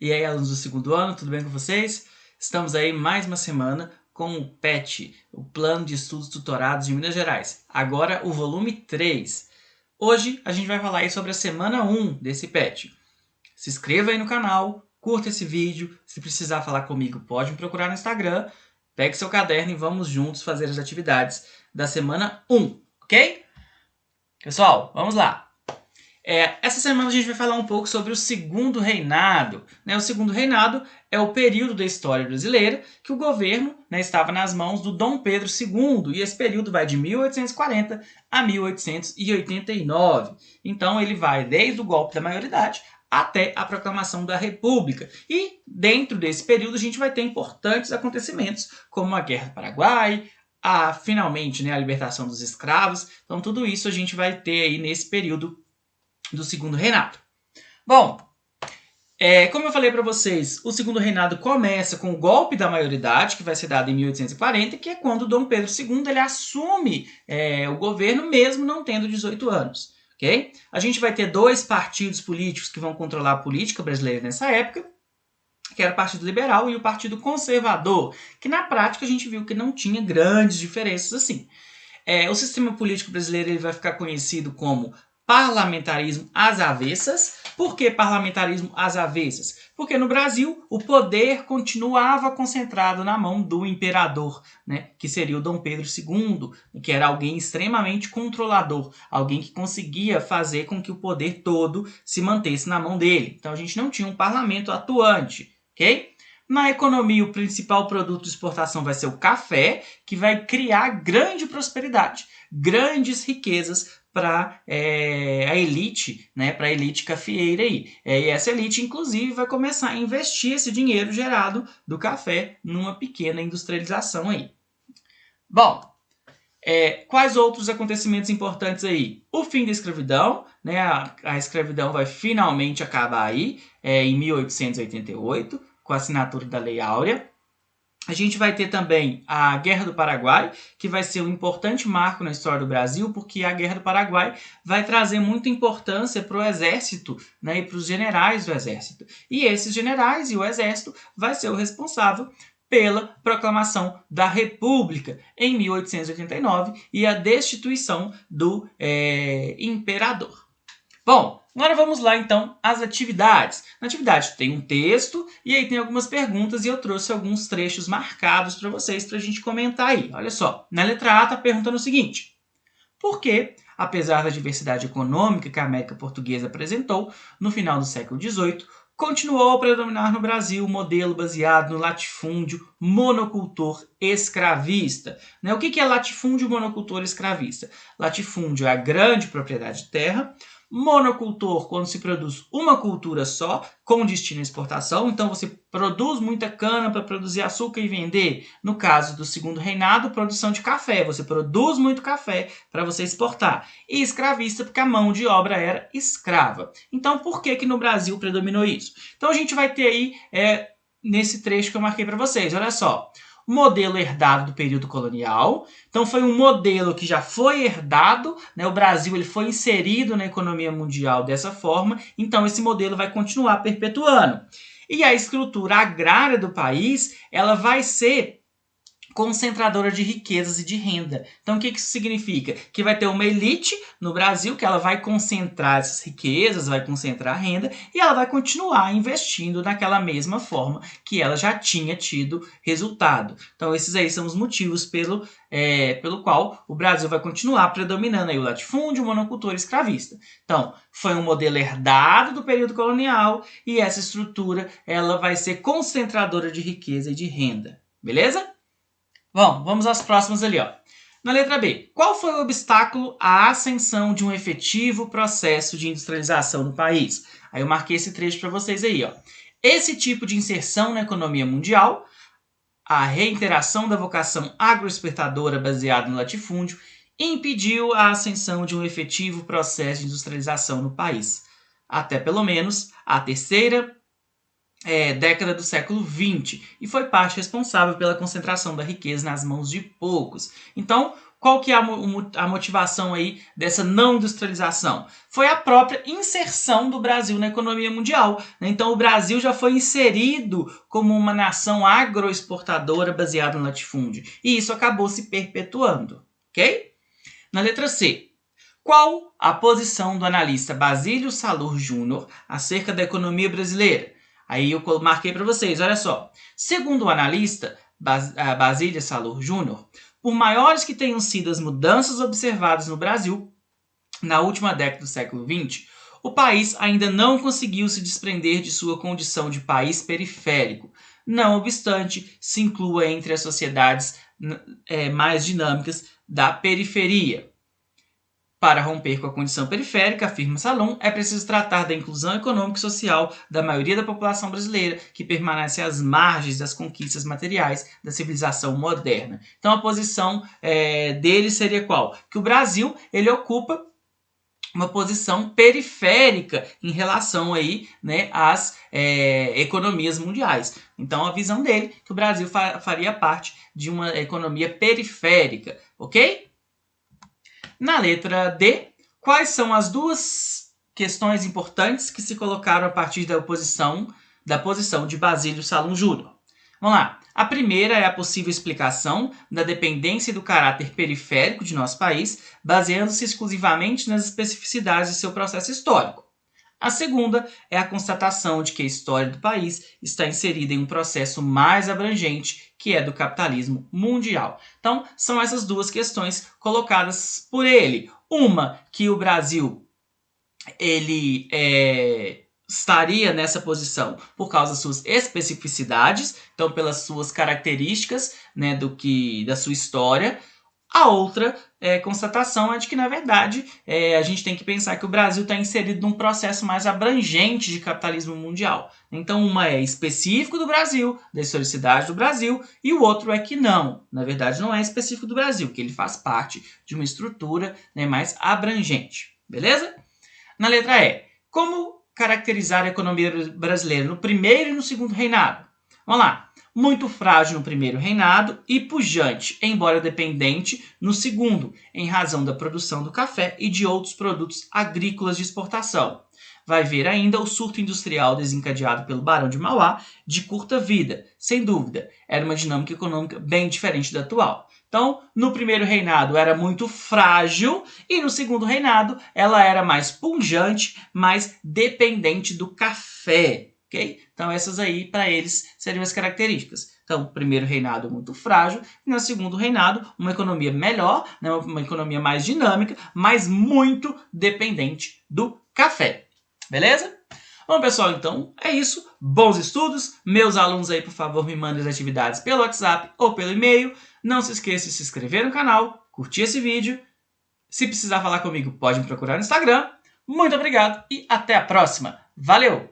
E aí, alunos do segundo ano, tudo bem com vocês? Estamos aí mais uma semana com o PET, o Plano de Estudos Tutorados de Minas Gerais. Agora o volume 3. Hoje a gente vai falar aí sobre a semana 1 desse PET. Se inscreva aí no canal, curta esse vídeo. Se precisar falar comigo, pode me procurar no Instagram. Pegue seu caderno e vamos juntos fazer as atividades da semana 1, ok? Pessoal, vamos lá. Essa semana a gente vai falar um pouco sobre o Segundo Reinado. O Segundo Reinado é o período da história brasileira que o governo estava nas mãos do Dom Pedro II, e esse período vai de 1840 a 1889. Então ele vai desde o golpe da maioridade até a proclamação da República. E dentro desse período a gente vai ter importantes acontecimentos, como a Guerra do Paraguai, finalmente a libertação dos escravos. Então tudo isso a gente vai ter aí nesse período do Segundo Reinado. Bom, como eu falei para vocês, o Segundo Reinado começa com o golpe da maioridade, que vai ser dado em 1840, que é quando Dom Pedro II ele assume o governo, mesmo não tendo 18 anos. Okay? A gente vai ter dois partidos políticos que vão controlar a política brasileira nessa época, que era o Partido Liberal e o Partido Conservador, que na prática a gente viu que não tinha grandes diferenças assim. O sistema político brasileiro ele vai ficar conhecido como parlamentarismo às avessas. Por que parlamentarismo às avessas? Porque no Brasil o poder continuava concentrado na mão do imperador, que seria o Dom Pedro II, que era alguém extremamente controlador, alguém que conseguia fazer com que o poder todo se mantesse na mão dele. Então a gente não tinha um parlamento atuante, ok? Na economia, o principal produto de exportação vai ser o café, que vai criar grande prosperidade, grandes riquezas para a elite, para a elite cafeeira aí. E essa elite, inclusive, vai começar a investir esse dinheiro gerado do café numa pequena industrialização aí. Bom, quais outros acontecimentos importantes aí? O fim da escravidão, a escravidão vai finalmente acabar aí em 1888, com a assinatura da Lei Áurea. A gente vai ter também a Guerra do Paraguai, que vai ser um importante marco na história do Brasil, porque a Guerra do Paraguai vai trazer muita importância para o exército, e para os generais do exército. E esses generais e o exército vai ser o responsável pela proclamação da República em 1889 e a destituição do imperador. Bom, agora vamos lá então às atividades. Na atividade tem um texto e aí tem algumas perguntas e eu trouxe alguns trechos marcados para vocês para a gente comentar aí. Olha só, na letra A está perguntando o seguinte: por que, apesar da diversidade econômica que a América Portuguesa apresentou no final do século XVIII, continuou a predominar no Brasil o modelo baseado no latifúndio monocultor escravista? O que é latifúndio monocultor escravista? Latifúndio é a grande propriedade de terra. Monocultor, quando se produz uma cultura só, com destino à exportação. Então, você produz muita cana para produzir açúcar e vender. No caso do Segundo Reinado, produção de café. Você produz muito café para você exportar. E escravista, porque a mão de obra era escrava. Então, por que no Brasil predominou isso? Então, a gente vai ter aí, nesse trecho que eu marquei para vocês, olha só. Modelo herdado do período colonial. Então foi um modelo que já foi herdado, o Brasil ele foi inserido na economia mundial dessa forma, então esse modelo vai continuar perpetuando. E a estrutura agrária do país, ela vai ser concentradora de riquezas e de renda. Então, o que isso significa? Que vai ter uma elite no Brasil que ela vai concentrar essas riquezas, vai concentrar a renda e ela vai continuar investindo naquela mesma forma que ela já tinha tido resultado. Então, esses aí são os motivos pelo qual o Brasil vai continuar predominando aí o latifúndio, o monocultor escravista. Então, foi um modelo herdado do período colonial e essa estrutura ela vai ser concentradora de riqueza e de renda. Beleza? Bom, vamos às próximas ali, ó. Na letra B, qual foi o obstáculo à ascensão de um efetivo processo de industrialização no país? Aí eu marquei esse trecho para vocês aí, ó. Esse tipo de inserção na economia mundial, a reiteração da vocação agroexportadora baseada no latifúndio, impediu a ascensão de um efetivo processo de industrialização no país. Até pelo menos a terceira década do século XX, e foi parte responsável pela concentração da riqueza nas mãos de poucos. Então, Qual que é a motivação aí dessa não industrialização? Foi a própria inserção do Brasil na economia mundial. Então o Brasil já foi inserido como uma nação agroexportadora baseada no latifúndio. E isso acabou se perpetuando, ok? Na letra C. Qual a posição do analista Basílio Salur Júnior acerca da economia brasileira? Aí eu marquei para vocês, olha só. Segundo o analista Basílio Salur Júnior, por maiores que tenham sido as mudanças observadas no Brasil na última década do século XX, o país ainda não conseguiu se desprender de sua condição de país periférico. Não obstante, se inclua entre as sociedades mais dinâmicas da periferia. Para romper com a condição periférica, afirma Salum, é preciso tratar da inclusão econômica e social da maioria da população brasileira, que permanece às margens das conquistas materiais da civilização moderna. Então a posição dele seria qual? Que o Brasil ele ocupa uma posição periférica em relação aí, né, às economias mundiais. Então a visão dele é que o Brasil faria parte de uma economia periférica, ok? Na letra D, quais são as duas questões importantes que se colocaram a partir da posição de Basílio Salum Júnior? Vamos lá. A primeira é a possível explicação da dependência e do caráter periférico de nosso país, baseando-se exclusivamente nas especificidades de seu processo histórico. A segunda é a constatação de que a história do país está inserida em um processo mais abrangente, que é do capitalismo mundial. Então, são essas duas questões colocadas por ele. Uma, que o Brasil ele estaria nessa posição por causa das suas especificidades, então pelas suas características, né, da sua história. A outra constatação é de que, na verdade, a gente tem que pensar que o Brasil está inserido num processo mais abrangente de capitalismo mundial. Então, uma é específico do Brasil, da historicidade do Brasil, e o outro é que não. Na verdade, não é específico do Brasil, que ele faz parte de uma estrutura, né, mais abrangente. Beleza? Na letra E. Como caracterizar a economia brasileira no primeiro e no segundo reinado? Vamos lá. Muito frágil no primeiro reinado e pujante, embora dependente, no segundo, em razão da produção do café e de outros produtos agrícolas de exportação. Vai ver ainda o surto industrial desencadeado pelo Barão de Mauá, de curta vida. Sem dúvida, era uma dinâmica econômica bem diferente da atual. Então, no primeiro reinado era muito frágil e no segundo reinado ela era mais pujante, mais dependente do café. Okay? Então essas aí para eles seriam as características. Então, primeiro reinado muito frágil e no segundo reinado uma economia melhor, né, uma economia mais dinâmica, mas muito dependente do café. Beleza? Bom, pessoal, então é isso. Bons estudos. Meus alunos aí, por favor, me mandem as atividades pelo WhatsApp ou pelo e-mail. Não se esqueça de se inscrever no canal, curtir esse vídeo. Se precisar falar comigo, pode me procurar no Instagram. Muito obrigado e até a próxima. Valeu!